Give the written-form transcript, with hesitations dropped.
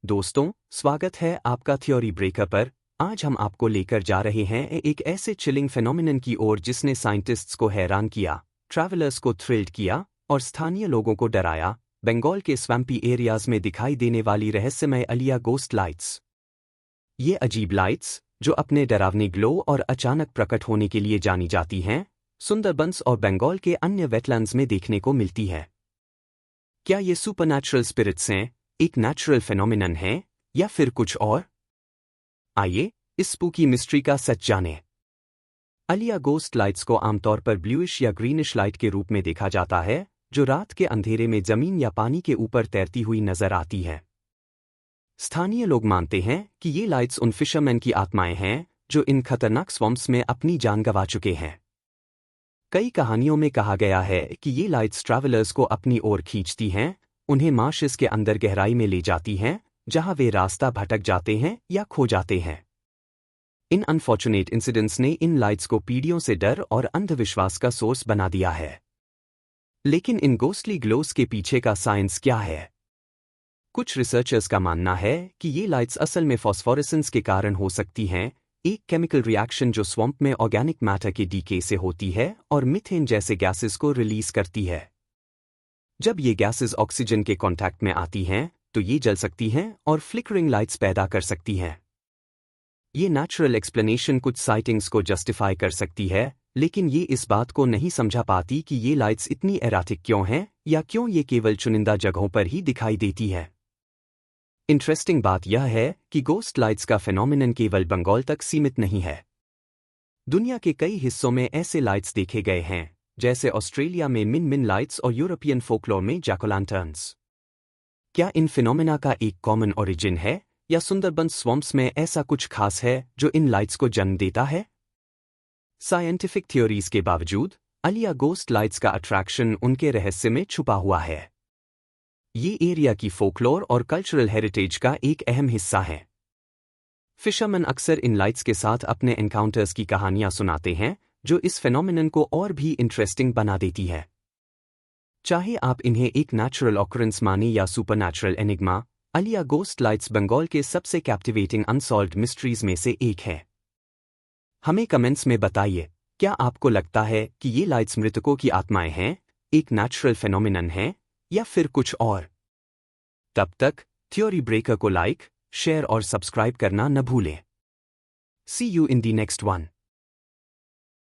दोस्तों, स्वागत है आपका थ्योरी ब्रेकर पर। आज हम आपको लेकर जा रहे हैं एक ऐसे चिलिंग फेनोमेनन की ओर जिसने साइंटिस्ट्स को हैरान किया, ट्रैवलर्स को थ्रिल्ड किया और स्थानीय लोगों को डराया। बंगाल के स्वैम्पी एरियाज में दिखाई देने वाली रहस्यमय अलिया गोस्ट लाइट्स। ये अजीब लाइट्स, जो अपने डरावने ग्लो और अचानक प्रकट होने के लिए जानी जाती हैं, सुंदरबंस और बंगाल के अन्य वेटलैंड्स में देखने को मिलती है। क्या ये सुपरनैचुरल स्पिरिट्स हैं, एक नेचुरल फेनोमेनन है, या फिर कुछ और? आइए इस स्पूकी मिस्ट्री का सच जानें। अलिया गोस्ट लाइट्स को आमतौर पर ब्लूइश या ग्रीनिश लाइट के रूप में देखा जाता है, जो रात के अंधेरे में जमीन या पानी के ऊपर तैरती हुई नजर आती है। स्थानीय लोग मानते हैं कि ये लाइट्स उन फिशरमैन की आत्माएं हैं जो इन खतरनाक स्वम्प्स में अपनी जान गंवा चुके हैं। कई कहानियों में कहा गया है कि ये लाइट्स ट्रैवलर्स को अपनी ओर खींचती हैं, उन्हें मार्शेस के अंदर गहराई में ले जाती हैं, जहां वे रास्ता भटक जाते हैं या खो जाते हैं। इन अनफॉर्चुनेट इंसिडेंट्स ने इन लाइट्स को पीढ़ियों से डर और अंधविश्वास का सोर्स बना दिया है। लेकिन इन गोस्टली ग्लोस के पीछे का साइंस क्या है? कुछ रिसर्चर्स का मानना है कि ये लाइट्स असल में फॉस्फोरेसेंस के कारण हो सकती हैं, एक केमिकल रिएक्शन जो स्वम्प में ऑर्गेनिक मैटर के डीके से होती है और मीथेन जैसे गैसेस को रिलीज करती है। जब ये गैसेस ऑक्सीजन के कांटेक्ट में आती हैं, तो ये जल सकती हैं और फ्लिकरिंग लाइट्स पैदा कर सकती हैं। ये नेचुरल एक्सप्लेनेशन कुछ साइटिंग्स को जस्टिफाई कर सकती है, लेकिन ये इस बात को नहीं समझा पाती कि ये लाइट्स इतनी एराटिक क्यों हैं, या क्यों ये केवल चुनिंदा जगहों पर ही दिखाई देती है। इंटरेस्टिंग बात यह है कि गोस्ट लाइट्स का फेनोमेनन केवल बंगाल तक सीमित नहीं है। दुनिया के कई हिस्सों में ऐसे लाइट्स देखे गए हैं, जैसे ऑस्ट्रेलिया में मिन मिन लाइट्स और यूरोपियन फोकलोर में जैक-ओ'-लैंटर्न्स। क्या इन फिनोमेना का एक कॉमन ओरिजिन है, या सुंदरबंस स्वम्प्स में ऐसा कुछ खास है जो इन लाइट्स को जन्म देता है? साइंटिफिक थ्योरीज के बावजूद अलिया गोस्ट लाइट्स का अट्रैक्शन उनके रहस्य में छुपा हुआ है। ये एरिया की फोकलोर और कल्चरल हेरिटेज का एक अहम हिस्सा है। फिशरमैन अक्सर इन लाइट्स के साथ अपने एनकाउंटर्स की कहानियां सुनाते हैं, जो इस फेनोमेनन को और भी इंटरेस्टिंग बना देती है। चाहे आप इन्हें एक नेचुरल ऑकरेंस माने या सुपरनैचुरल एनिग्मा, अलिया गोस्ट लाइट्स बंगाल के सबसे कैप्टिवेटिंग अनसॉल्व्ड मिस्ट्रीज में से एक है। हमें कमेंट्स में बताइए, क्या आपको लगता है कि ये लाइट्स मृतकों की आत्माएं हैं, एक नेचुरल फेनोमेनन है, या फिर कुछ और? तब तक थ्योरी ब्रेकर को लाइक, शेयर और सब्सक्राइब करना न भूलें। See you in the next one.